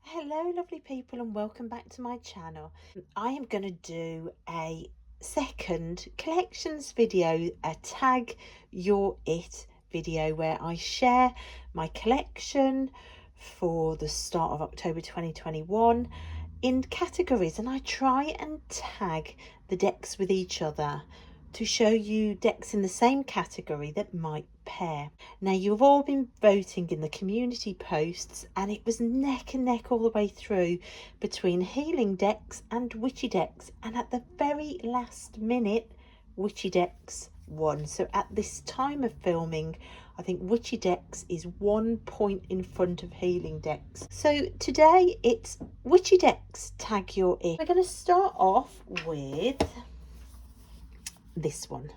Hello lovely people and welcome back to my channel. I am going to do a second collections video, a tag your it video where I share my collection for the start of October 2021 in categories, and I try and tag the decks with each other to show you decks in the same category that might pair. Now, you've all been voting in the community posts and it was neck and neck all the way through between healing decks and witchy decks, and at the very last minute witchy decks won. So at this time of filming, I think witchy decks is 1 point in front of healing decks. So today it's witchy decks tag your it. We're going to start off with this one,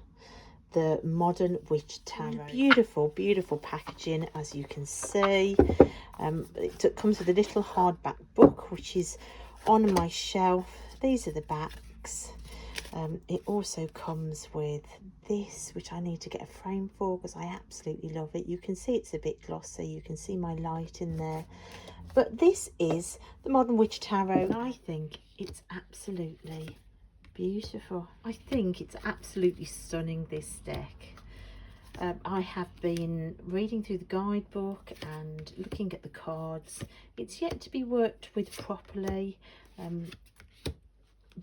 the Modern Witch Tarot. Beautiful packaging, as you can see. It comes with a little hardback book which is on my shelf. These are the backs. It also comes with this, which I need to get a frame for because I absolutely love it. You can see it's a bit glossy, you can see my light in there, but this is the Modern Witch Tarot. I think it's absolutely beautiful. I think it's absolutely stunning, this deck. I have been reading through the guidebook and looking at the cards. It's yet to be worked with properly,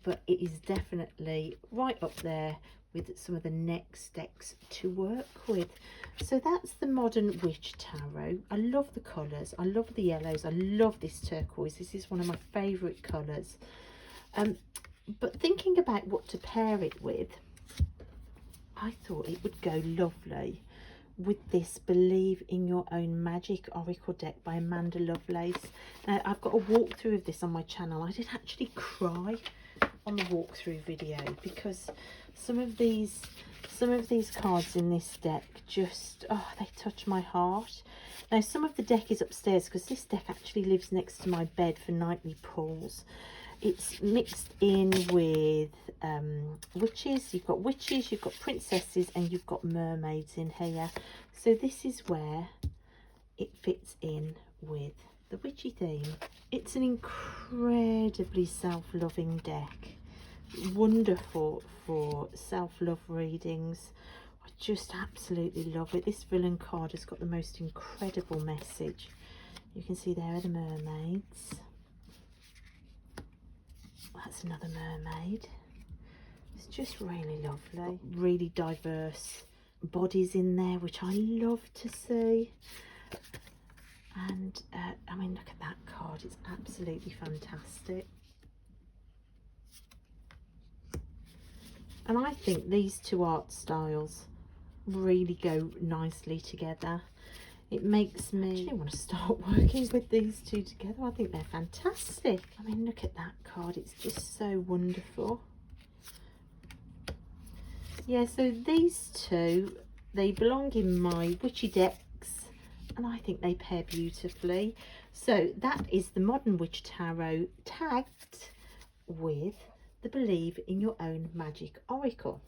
but it is definitely right up there with some of the next decks to work with. So that's the Modern Witch Tarot. I love the colours, I love the yellows, I love this turquoise. This is one of my favourite colours. But thinking about what to pair it with, I thought it would go lovely with this Believe in Your Own Magic Oracle deck by Amanda Lovelace. Now, I've got a walkthrough of this on my channel. I did actually cry on the walkthrough video because some of these cards in this deck just, oh, they touch my heart. Now, some of the deck is upstairs because this deck actually lives next to my bed for nightly pulls. It's mixed in with witches. You've got witches, you've got princesses, and you've got mermaids in here. So this is where it fits in with the witchy theme. It's an incredibly self-loving deck. Wonderful for self-love readings. I just absolutely love it. This villain card has got the most incredible message. You can see there are the mermaids. That's another mermaid. It's just really lovely. Really diverse bodies in there, which I love to see. And I mean, look at that card. It's absolutely fantastic. And I think these two art styles really go nicely together. It makes me actually want to start working with these two together. I think they're fantastic. I mean, look at that card. It's just so wonderful. Yeah, so these two, they belong in my witchy decks, and I think they pair beautifully. So that is the Modern Witch Tarot tagged with the Believe in Your Own Magic Oracle.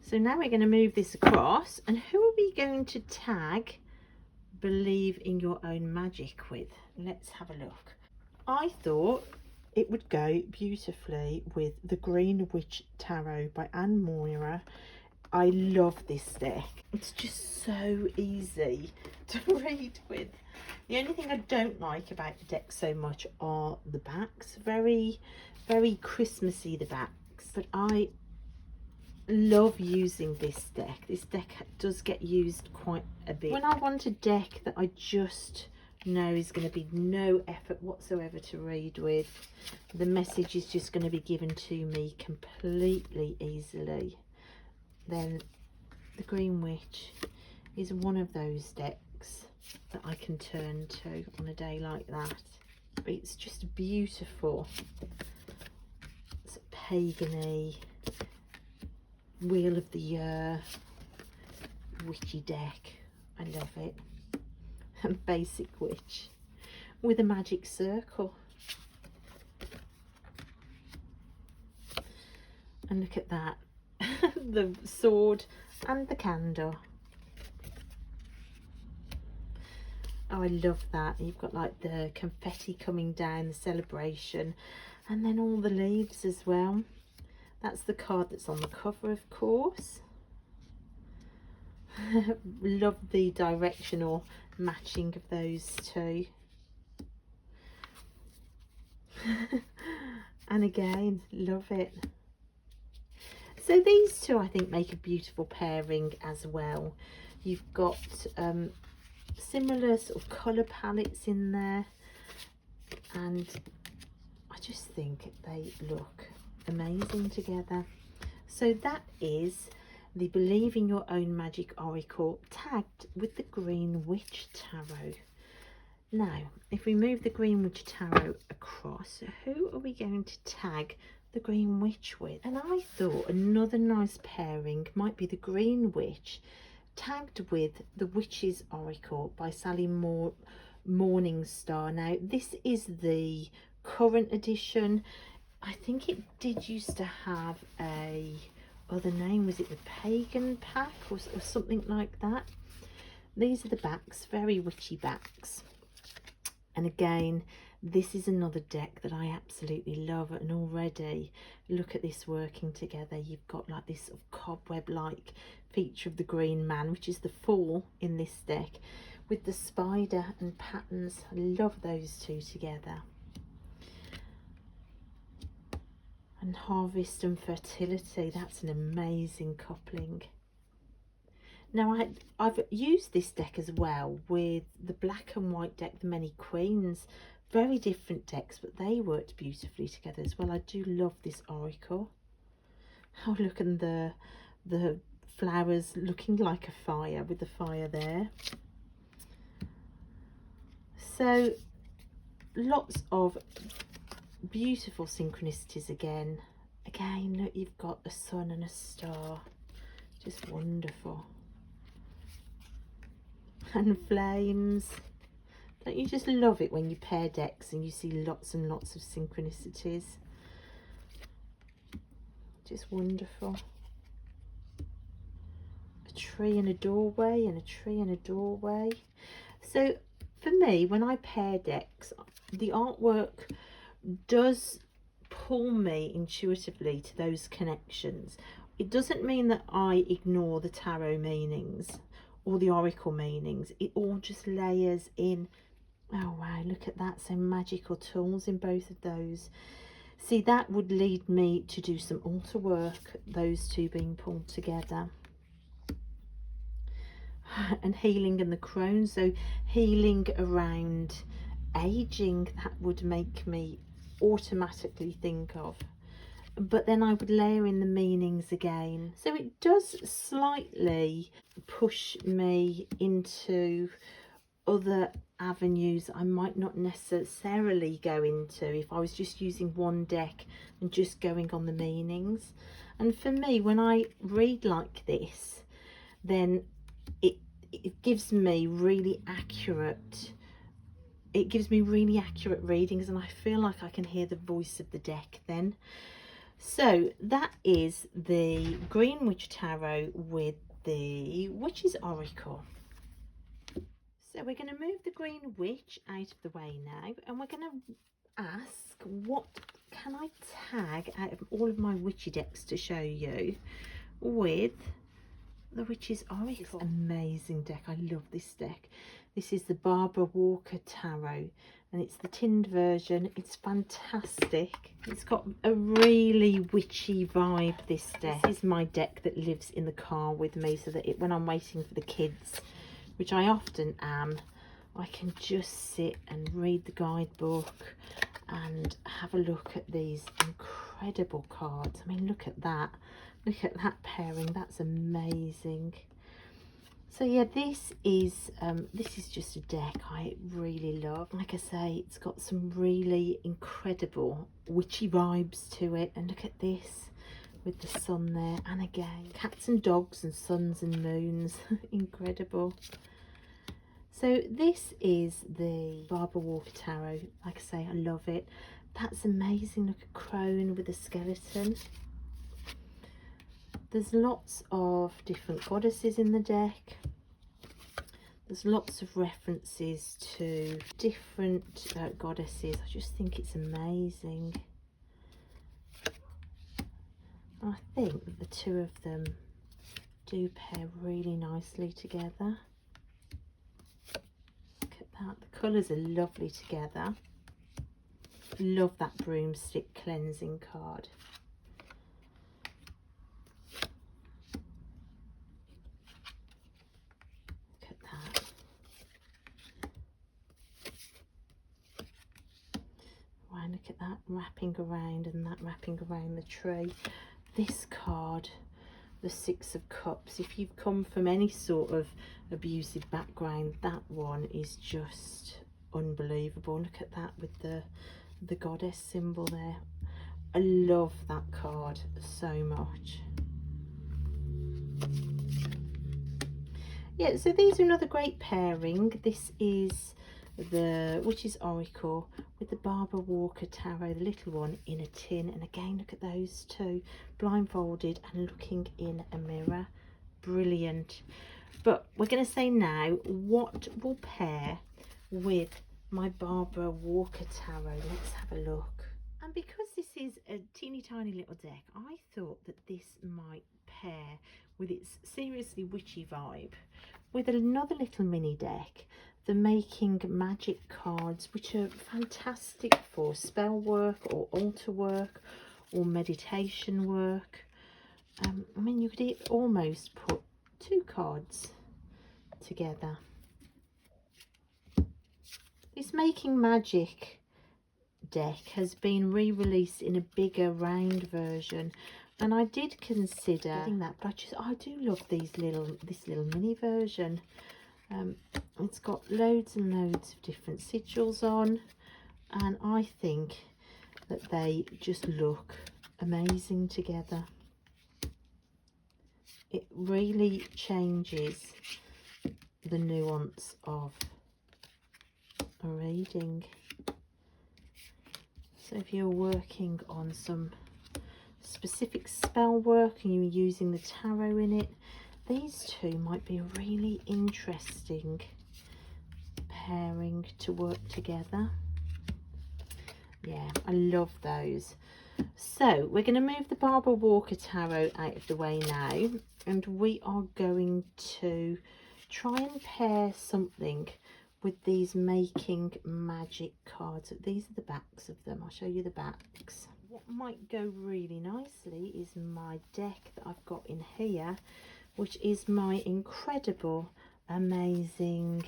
So now we're going to move this across, and who are we going to tag Believe in Your Own Magic with? Let's have a look. I thought it would go beautifully with the Green Witch Tarot by Anne Moira. I love this deck. It's just so easy to read with. The only thing I don't like about the deck so much are the backs. Very Christmassy, the backs, but I love using this deck. This deck does get used quite a bit. When I want a deck that I just know is going to be no effort whatsoever to read with, the message is just going to be given to me completely easily, then the Green Witch is one of those decks that I can turn to on a day like that. But it's just beautiful. It's pagan-y, Wheel of the Year witchy deck. I love it. And basic witch with a magic circle. And look at that. The sword and the candle. Oh, I love that. You've got like the confetti coming down, the celebration, and then all the leaves as well. That's the card that's on the cover, of course. Love the directional matching of those two. And again, love it. So these two I think make a beautiful pairing as well. You've got similar sort of colour palettes in there, and I just think they look amazing together. So that is the Believe in Your Own Magic Oracle tagged with the Green Witch Tarot. Now, if we move the Green Witch Tarot across, who are we going to tag the Green Witch with? And I thought another nice pairing might be the Green Witch tagged with the Witch's Oracle by Sally Morningstar. Now, this is the current edition. I think it did used to have a other name. Was it the Pagan Pack or something like that? These are the backs, very witchy backs. And again, this is another deck that I absolutely love, and already look at this working together. You've got like this sort of cobweb like feature of the Green Man, which is the 4 in this deck, with the spider and patterns. I love those two together. And Harvest and Fertility, that's an amazing coupling. Now I've used this deck as well with the black and white deck, the Many Queens. Very different decks, but they worked beautifully together as well. I do love this oracle. Oh, look at the flowers looking like a fire, with the fire there. So lots of beautiful synchronicities again. Again, look, you've got a sun and a star. Just wonderful. And flames. Don't you just love it when you pair decks and you see lots and lots of synchronicities? Just wonderful. A tree and a doorway, and a tree and a doorway. So for me, when I pair decks, the artwork does pull me intuitively to those connections. It doesn't mean that I ignore the tarot meanings or the oracle meanings. It all just layers in. Oh wow, look at that. So magical tools in both of those. See, that would lead me to do some altar work, those two being pulled together. And healing and the crone, so healing around aging, that would make me automatically think of. But then I would layer in the meanings again. So it does slightly push me into other avenues I might not necessarily go into if I was just using one deck and just going on the meanings. And for me, when I read like this, then it gives me really accurate readings, and I feel like I can hear the voice of the deck then. So that is the Green Witch Tarot with the Witch's Oracle. So we're going to move the Green Witch out of the way now, and we're going to ask, what can I tag out of all of my witchy decks to show you with the Witch's Oracle? Amazing deck. I love this deck. This is the Barber Tarot, and it's the tinned version. It's fantastic. It's got a really witchy vibe, this deck. This is my deck that lives in the car with me, so that when I'm waiting for the kids, which I often am, I can just sit and read the guidebook and have a look at these incredible cards. I mean, look at that. Look at that pairing. That's amazing. So yeah, this is just a deck I really love. Like I say, it's got some really incredible witchy vibes to it. And look at this with the sun there, and again cats and dogs and suns and moons. Incredible. So this is the Barber Tarot. Like I say, I love it. That's amazing. Look at crone with a skeleton. There's lots of different goddesses in the deck. There's lots of references to different goddesses. I just think it's amazing. I think that the two of them do pair really nicely together. Look at that. The colours are lovely together. Love that broomstick cleansing card. Look at that. Wow, look at that wrapping around and that wrapping around the tree. This card, the Six of Cups, if you've come from any sort of abusive background, that one is just unbelievable. Look at that with the goddess symbol there. I love that card so much. Yeah, so these are another great pairing. This is the Witch's Oracle with the Barber Walker Tarot, the little one in a tin. And again, look at those two, blindfolded and looking in a mirror. Brilliant. But we're going to say now what will pair with my Barber Walker Tarot. Let's have a look. And because this is a teeny tiny little deck, I thought that this might pair with its seriously witchy vibe with another little mini deck, the Making Magic cards, which are fantastic for spell work or altar work or meditation work. I mean, you could almost put two cards together. This Making Magic deck has been re-released in a bigger round version, and I did consider getting that, but I do love this little mini version. It's got loads and loads of different sigils on, and I think that they just look amazing together. It really changes the nuance of a reading. So if you're working on some specific spell work and you're using the tarot in it, these two might be a really interesting pairing to work together. Yeah, I love those. So we're going to move the Barber Walker Tarot out of the way now, and we are going to try and pair something with these Making Magic cards. These are the backs of them. I'll show you the backs. What might go really nicely is my deck that I've got in here, which is my incredible, amazing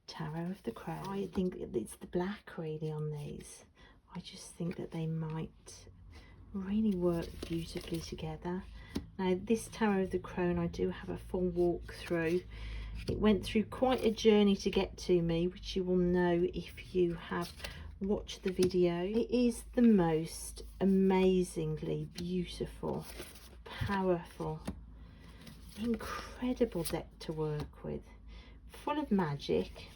Tarot of the Crown. I think it's the black really on these. I just think that they might really work beautifully together. Now this Tarot of the Crown, I do have a full walkthrough. It went through quite a journey to get to me, which you will know if you have watched the video. It is the most amazingly beautiful, powerful, incredible deck to work with, full of magic.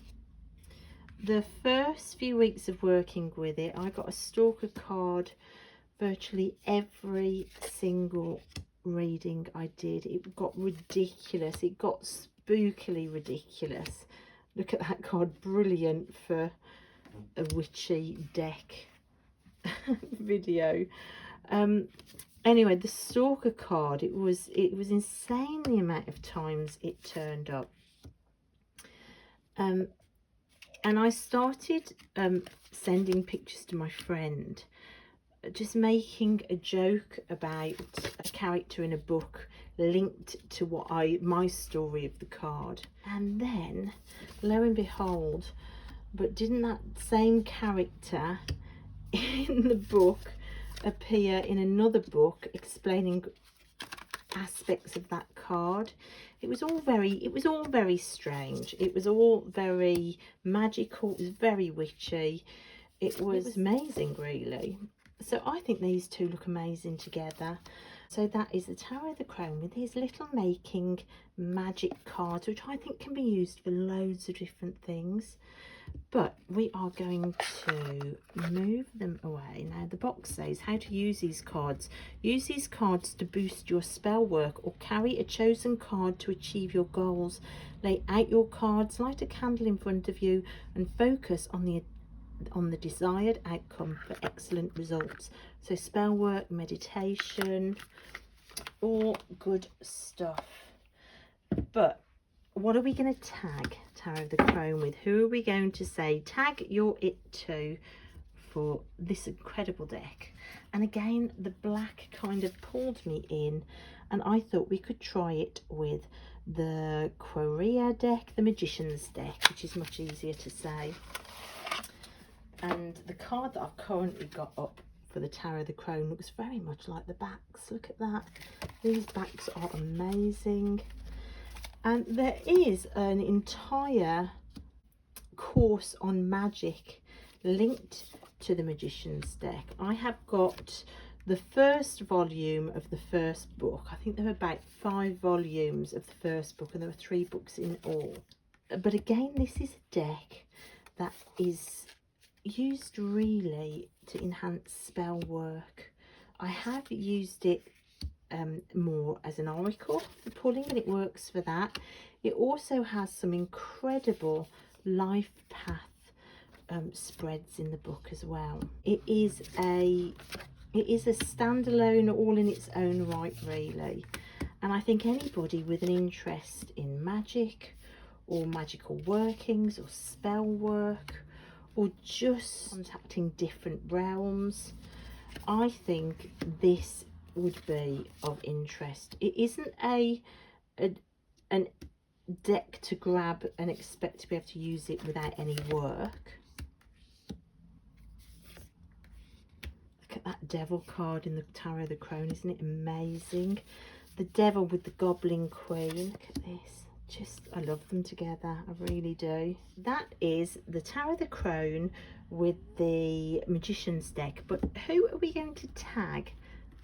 The first few weeks of working with it, I got a stalker card virtually every single reading I did. It got ridiculous. It got spookily ridiculous. Look at that card, brilliant for a witchy deck video. Anyway, the stalker card, it was insane the amount of times it turned up. And I started sending pictures to my friend, just making a joke about a character in a book linked to my story of the card. And then, lo and behold, but didn't that same character in the book appear in another book explaining aspects of that card? It was all very strange. It was all very magical. It was very witchy. It was amazing, really. So I think these two look amazing together. So that is the Tarot of the Crown with these little Making Magic cards, which I think can be used for loads of different things. but we are going to move them away. Now the box says how to use these cards. Use these cards to boost your spell work or carry a chosen card to achieve your goals. Lay out your cards, light a candle in front of you and focus on the desired outcome for excellent results. So spell work, meditation, all good stuff. But what are we going to tag Tarot of the Crone with? Who are we going to say tag your it to for this incredible deck? And again, the black kind of pulled me in, and I thought we could try it with the Querria deck, the Magician's deck, which is much easier to say. And the card that I've currently got up for the Tarot of the Crone looks very much like the backs. Look at that. These backs are amazing. And there is an entire course on magic linked to the Magician's deck. I have got the first volume of the first book. I think there were about 5 volumes of the first book, and there were 3 books in all. But again, this is a deck that is used really to enhance spell work. I have used it more as an oracle for pulling, and it works for that. It also has some incredible life path spreads in the book as well. It is a standalone, all in its own right really, and I think anybody with an interest in magic or magical workings or spell work or just contacting different realms, I think this would be of interest. It isn't an deck to grab and expect to be able to use it without any work. Look at that devil card in the Tarot of the Crone. Isn't it amazing? The devil with the goblin queen. Look at this. Just, I love them together. I really do. That is the Tarot of the Crone with the Magician's deck. But who are we going to tag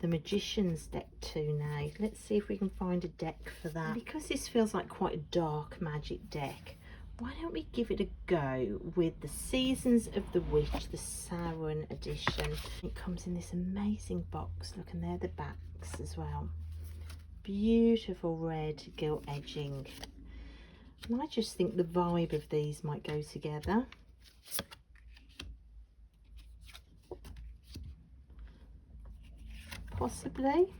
the Magician's deck to now? Let's see if we can find a deck for that. And because this feels like quite a dark magic deck, why don't we give it a go with the Seasons of the Witch, the Samhain edition. It comes in this amazing box. Look, and they're the backs as well. Beautiful red gilt edging. And I just think the vibe of these might go together. Possibly.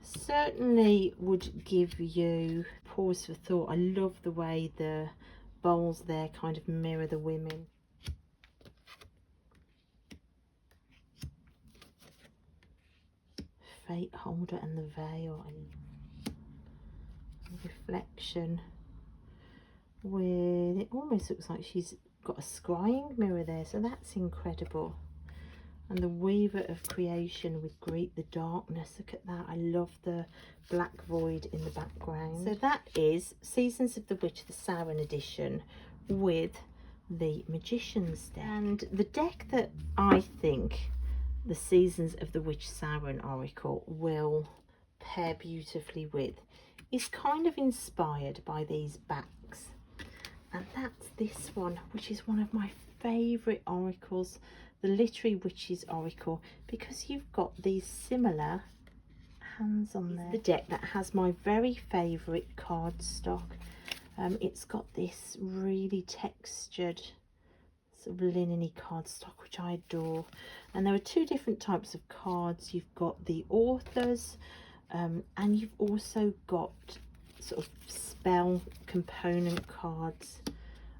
Certainly would give you pause for thought. I love the way the bowls there kind of mirror the women. Fate holder and the veil and reflection with, it almost looks like she's got a scrying mirror there, so that's incredible. And the Weaver of Creation with Greet the Darkness. Look at that. I love the black void in the background. So that is Seasons of the Witch, the Samhain edition with the Magician's deck. And the deck that I think the Seasons of the Witch Samhain Oracle will pair beautifully with is kind of inspired by these backs. And that's this one, which is one of my favourite oracles, the Literary Witches Oracle, because you've got these similar hands on there. The deck that has my very favourite cardstock. It's got this really textured sort of linen-y cardstock, which I adore. And there are 2 different types of cards. You've got the authors, and you've also got sort of spell component cards.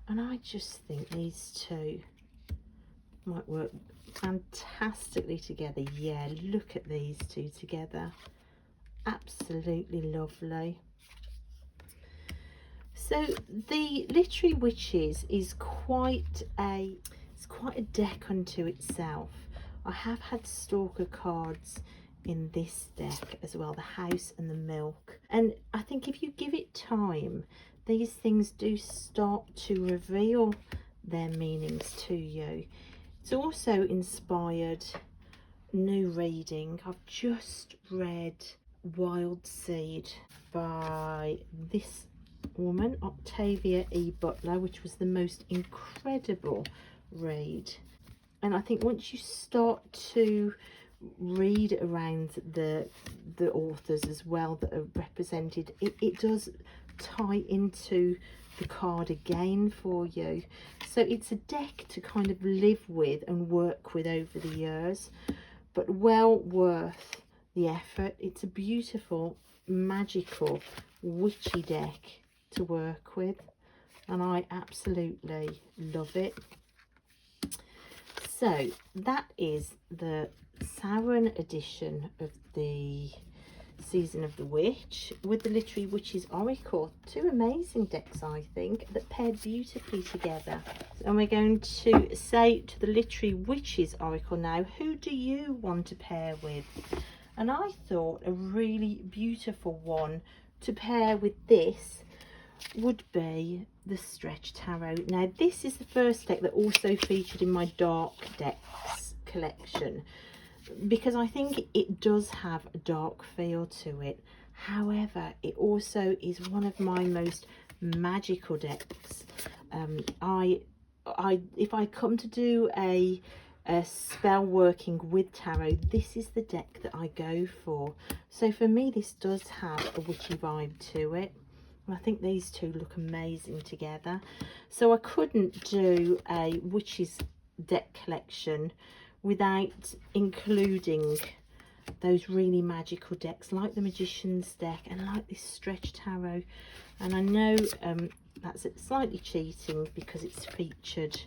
And I just think these 2 might work fantastically together. Yeah, look at these 2 together. Absolutely lovely. So the Literary Witches is quite a deck unto itself. I have had Stalker cards in this deck as well, the House and the Milk. And I think if you give it time, these things do start to reveal their meanings to you. It's also inspired new reading. I've just read Wild Seed by this woman, Octavia E. Butler, which was the most incredible read. And I think once you start to read around the authors as well that are represented, it does tie into the card again for you. So it's a deck to kind of live with and work with over the years, but well worth the effort. It's a beautiful, magical, witchy deck to work with, and I absolutely love it. So that is the Samhain edition of the Season of the Witch with the Literary Witches Oracle. Two amazing decks, I think, that paired beautifully together. And we're going to say to the Literary Witches Oracle now, who do you want to pair with? And I thought a really beautiful one to pair with this would be the Stretch Tarot. Now this is the first deck that also featured in my dark decks collection, because I think it does have a dark feel to it. However, it also is one of my most magical decks. If I come to do a spell working with tarot, this is the deck that I go for. So for me, this does have a witchy vibe to it. I think these two look amazing together. So I couldn't do a witches deck collection without including those really magical decks like the Magician's deck and like this Stretch Tarot. And I know that's slightly cheating because it's featured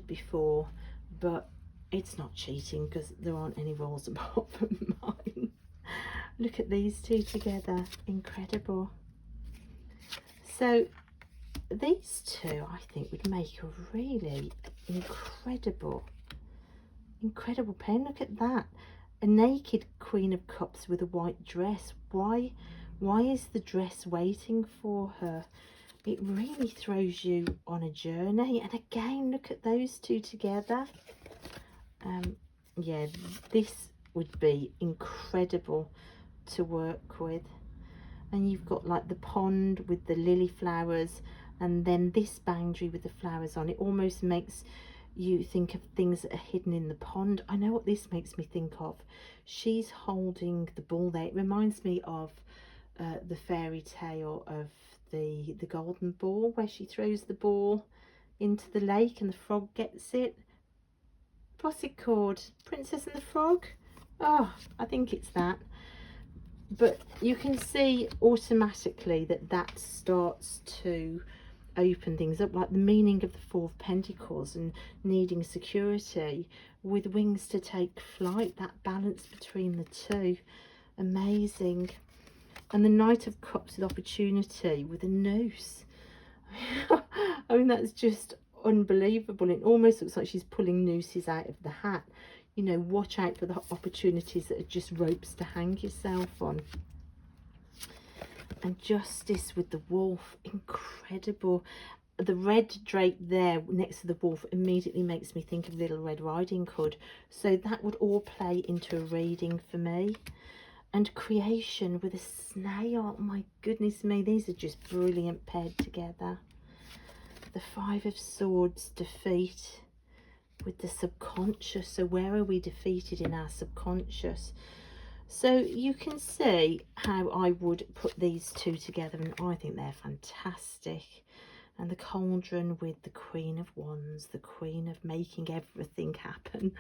before, but it's not cheating because there aren't any rules apart from mine. Look at these two together, incredible. So these two I think would make a really incredible pair. Look at that, a naked Queen of Cups with a white dress. Why is the dress waiting for her? It really throws you on a journey. And again, look at those two together. Yeah, this would be incredible to work with. And you've got like the pond with the lily flowers, and then this boundary with the flowers on. It almost makes you think of things that are hidden in the pond. I know what this makes me think of. She's holding the ball there. It reminds me of the fairy tale of the golden ball, where she throws the ball into the lake and the frog gets it. What's it called? Princess and the Frog? Oh, I think it's that. But you can see automatically that starts to open things up, like the meaning of the Four of Pentacles and needing security with wings to take flight, that balance between the two, amazing. And the Knight of Cups with opportunity with a noose. I mean, that's just unbelievable. It almost looks like she's pulling nooses out of the hat. You know, watch out for the opportunities that are just ropes to hang yourself on. And Justice with the wolf, incredible. The red drape there next to the wolf immediately makes me think of Little Red Riding Hood. So that would all play into a reading for me. And Creation with a snail. Oh my goodness me, these are just brilliant paired together. The Five of Swords, Defeat with the subconscious. So where are we defeated in our subconscious? So you can see how I would put these two together, and I think they're fantastic. And the Cauldron with the Queen of Wands, the Queen of making everything happen.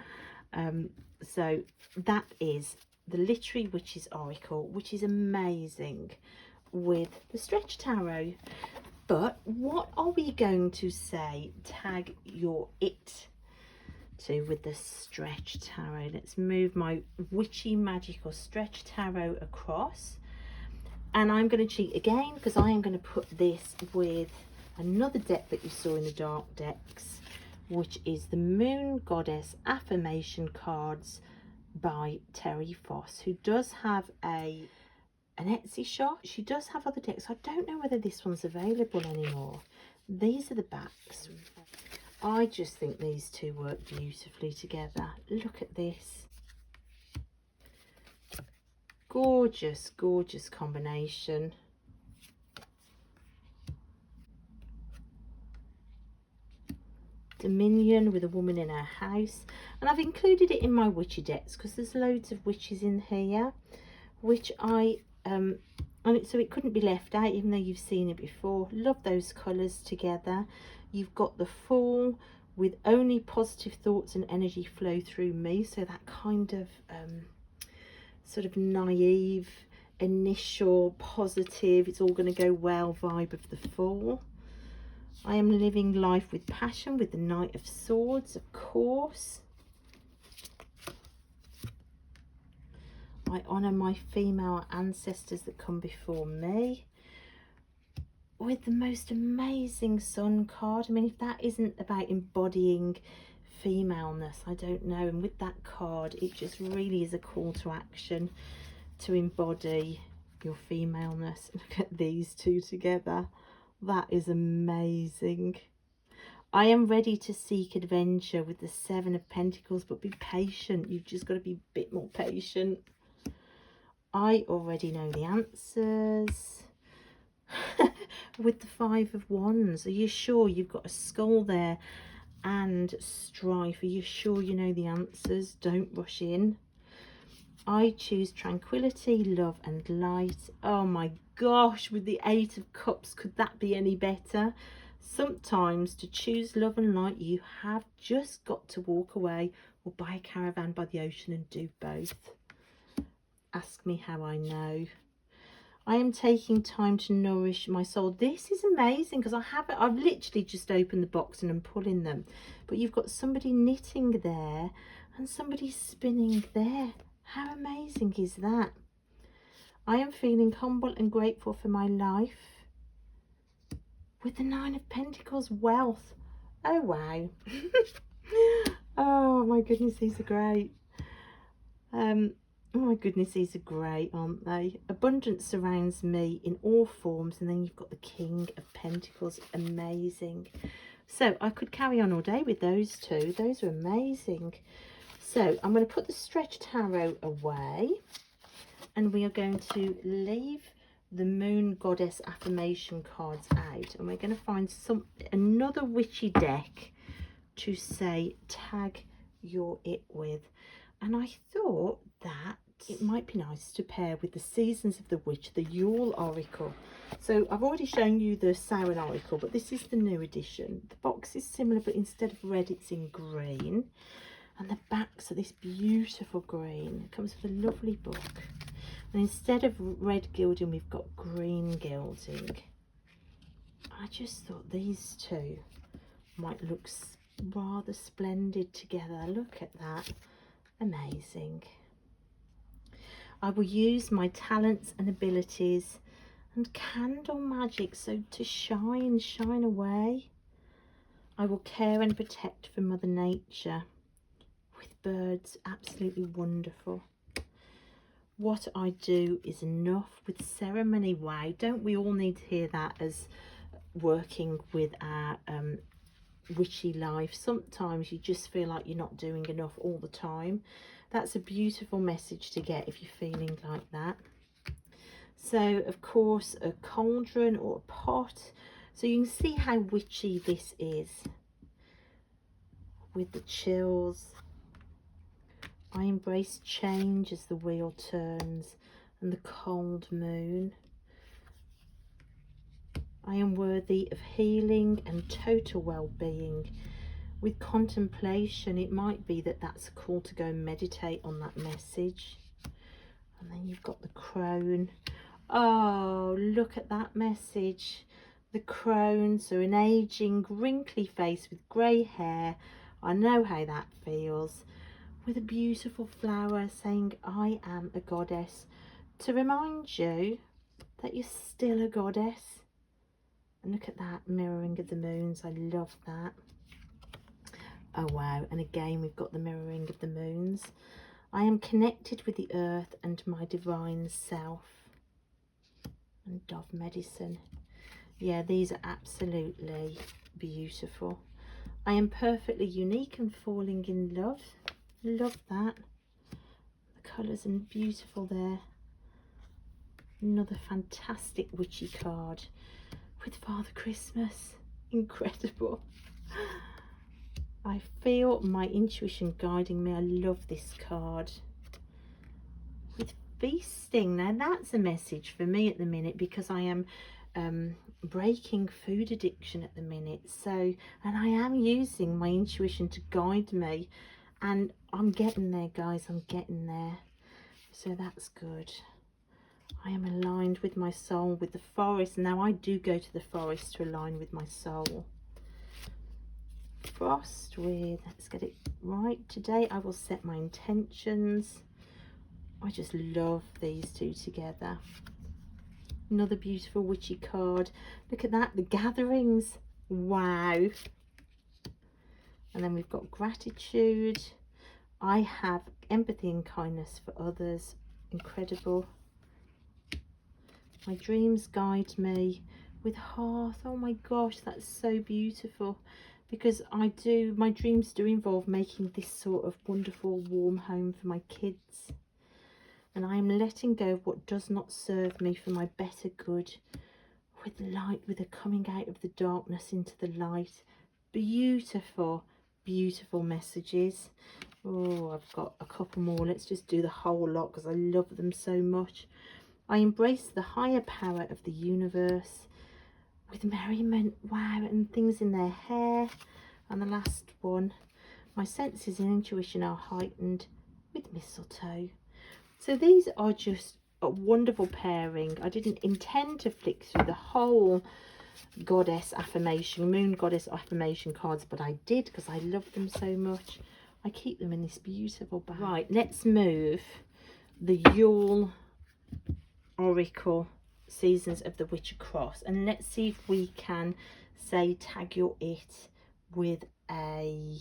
So that is the Literary Witches Oracle, which is amazing, with the Stretch Tarot. But what are we going to say tag your it to with the Stretch Tarot? Let's move my witchy magical Stretch Tarot across, and I'm going to cheat again because I am going to put this with another deck that you saw in the dark decks, which is the Moon Goddess Affirmation Cards by Terry Foss, who does have an Etsy shop. She does have other decks. I don't know whether this one's available anymore. These are the backs. I just think these two work beautifully together. Look at this. gorgeous, gorgeous combination. Dominion with a woman in her house, and I've included it in my witchy decks because there's loads of witches in here, which I so it couldn't be left out even though you've seen it before. Love those colours together. You've got the Fool with only positive thoughts and energy flow through me, so that kind of sort of naive, initial, positive, it's all going to go well vibe of the Fool. I am living life with passion with the Knight of Swords, of course. I honour my female ancestors that come before me. With the most amazing Sun card. I mean, if that isn't about embodying femaleness, I don't know. And with that card, it just really is a call to action to embody your femaleness. Look at these two together. That is amazing. I am ready to seek adventure with the Seven of Pentacles, but be patient. You've just got to be a bit more patient. I already know the answers. With the Five of Wands, are you sure? You've got a skull there and strife. Are you sure you know the answers? Don't rush in. I choose tranquility, love and light. Oh my gosh, with the Eight of Cups, could that be any better? Sometimes to choose love and light, you have just got to walk away or buy a caravan by the ocean and do both. Ask me how I know. I am taking time to nourish my soul. This is amazing because I've literally just opened the box and I'm pulling them. But you've got somebody knitting there and somebody spinning there. How amazing is that? I am feeling humble and grateful for my life. With the Nine of Pentacles, wealth. Oh, wow. Oh, my goodness, these are great. Oh my goodness, these are great, aren't they? Abundance surrounds me in all forms. And then you've got the King of Pentacles. Amazing. So I could carry on all day with those two. Those are amazing. So I'm going to put the Stretch Tarot away. And we are going to leave the Moon Goddess affirmation cards out. And we're going to find another witchy deck to say tag your it with. And I thought that it might be nice to pair with the Seasons of the Witch, the Yule Oracle. So I've already shown you the Samhain Oracle, but this is the new edition. The box is similar, but instead of red, it's in green. And the backs are this beautiful green. It comes with a lovely book. And instead of red gilding, we've got green gilding. I just thought these two might look rather splendid together. Look at that. Amazing. I will use my talents and abilities and candle magic so to shine away. I will care and protect for Mother Nature. With birds, absolutely wonderful. What I do is enough with ceremony. Wow, don't we all need to hear that as working with our witchy life? Sometimes you just feel like you're not doing enough all the time. That's a beautiful message to get if you're feeling like that. So of course a cauldron or a pot, so you can see how witchy this is with the chills. I embrace change as the wheel turns and the cold moon. I am worthy of healing and total well-being. With contemplation, it might be that that's a call to go and meditate on that message. And then you've got the crone. Oh, look at that message. The crone, so an aging, wrinkly face with grey hair. I know how that feels. With a beautiful flower saying, I am a goddess. To remind you that you're still a goddess. And look at that mirroring of the moons. I love that. Oh wow, and again we've got the mirroring of the moons. I am connected with the earth and my divine self. And dove medicine. Yeah, these are absolutely beautiful. I am perfectly unique and falling in love. Love that. The colours are beautiful there. Another fantastic witchy card with Father Christmas. Incredible. I feel my intuition guiding me. I love this card. With feasting. Now that's a message for me at the minute, because I am breaking food addiction at the minute. So, and I am using my intuition to guide me. And I'm getting there, guys. I'm getting there. So that's good. I am aligned with my soul, with the forest. Now I do go to the forest to align with my soul. Frost with, let's get it right. Today I will set my intentions. I just love these two together. Another beautiful witchy card. Look at that, the gatherings. Wow. And then we've got gratitude. I have empathy and kindness for others. Incredible. My dreams guide me with hearth. Oh my gosh, that's so beautiful. Because my dreams do involve making this sort of wonderful warm home for my kids. And I am letting go of what does not serve me for my better good. With light, with a coming out of the darkness into the light. Beautiful, beautiful messages. Oh, I've got a couple more. Let's just do the whole lot because I love them so much. I embrace the higher power of the universe with merriment. Wow, and things in their hair. And the last one, my senses and intuition are heightened with mistletoe. So these are just a wonderful pairing. I didn't intend to flick through the whole goddess affirmation, moon goddess affirmation cards, but I did because I love them so much. I keep them in this beautiful bag. Right, let's move the Yule Oracle Seasons of the Witch across, and let's see if we can say tag your it with a,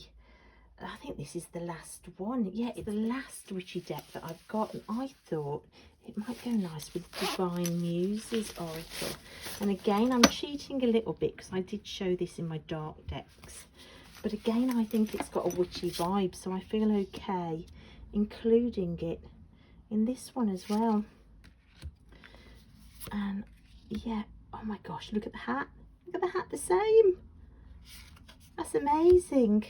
I think this is the last one. Yeah, it's the last witchy deck that I've got, and I thought it might go nice with Divine Muses Oracle. And again, I'm cheating a little bit because I did show this in my dark decks, but again I think it's got a witchy vibe, so I feel okay including it in this one as well. And yeah, oh my gosh, look at the hat. Look at the hat, the same. That's amazing.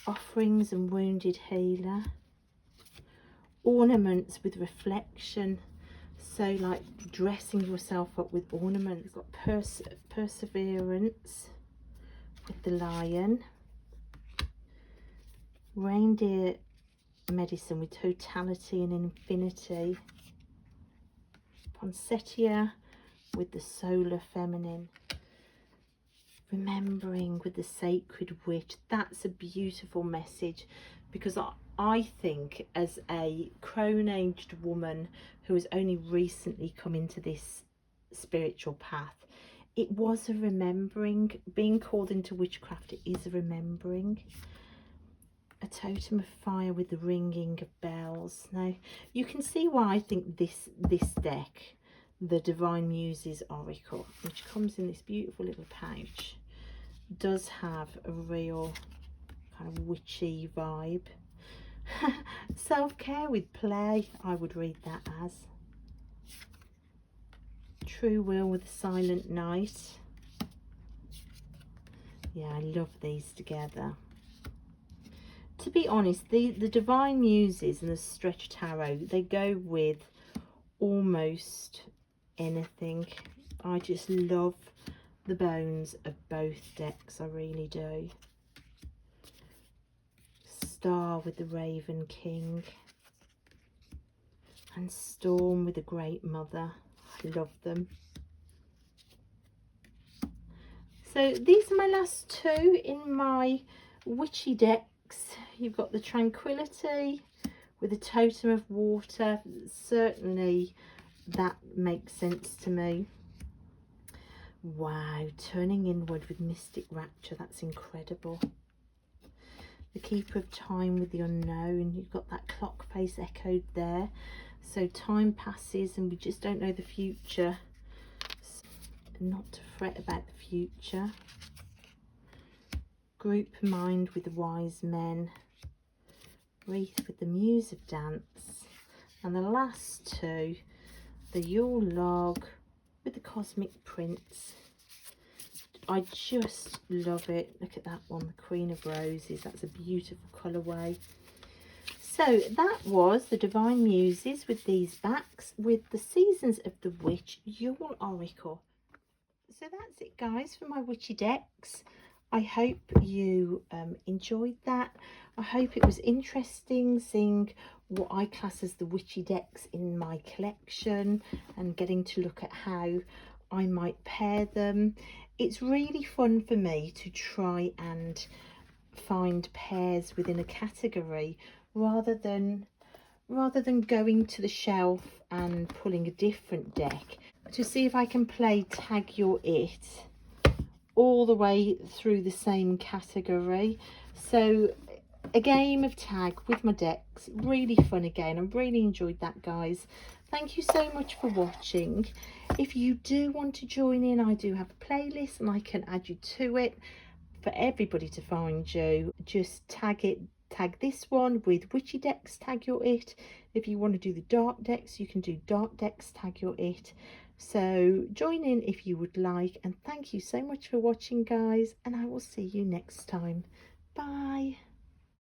Offerings and wounded healer. Ornaments with reflection. So like dressing yourself up with ornaments. Got perseverance with the lion. Reindeer medicine with totality and infinity. Poinsettia with the solar feminine. Remembering with the sacred witch. That's a beautiful message, because I think as a crone-aged woman who has only recently come into this spiritual path, it was a remembering. Being called into witchcraft, it is a remembering. A totem of fire with the ringing of bells. Now you can see why I think this deck, the Divine Muses Oracle, which comes in this beautiful little pouch, does have a real kind of witchy vibe. Self-care with play, I would read that as. True will with the silent night. Yeah, I love these together. To be honest, the Divine Muses and the Stretch Tarot, they go with almost anything. I just love the bones of both decks, I really do. Star with the Raven King. And Storm with the Great Mother. I love them. So these are my last two in my witchy decks. You've got the Tranquility with a Totem of Water. Certainly that makes sense to me. Wow, Turning Inward with Mystic Rapture. That's incredible. The Keeper of Time with the Unknown. You've got that clock face echoed there. So time passes and we just don't know the future. So not to fret about the future. Group Mind with the Wise Men. Wreath with the Muse of Dance. And the last two, the Yule log with the cosmic prints. I just love it. Look at that one, the Queen of Roses. That's a beautiful colourway. So that was the Divine Muses with these backs with the Seasons of the Witch Yule Oracle. So that's it, guys, for my witchy decks. I hope you enjoyed that. I hope it was interesting seeing what I class as the witchy decks in my collection and getting to look at how I might pair them. It's really fun for me to try and find pairs within a category rather than going to the shelf and pulling a different deck to see if I can play Tag Your It all the way through the same category. So a game of tag with my decks, really fun again. I really enjoyed that, guys. Thank you so much for watching. If you do want to join in, I do have a playlist and I can add you to it for everybody to find you. Just tag this one with Witchy Decks Tag Your It. If you want to do the dark decks, you can do dark decks Tag Your It. So join in if you would like, and thank you so much for watching, guys, and I will see you next time. Bye.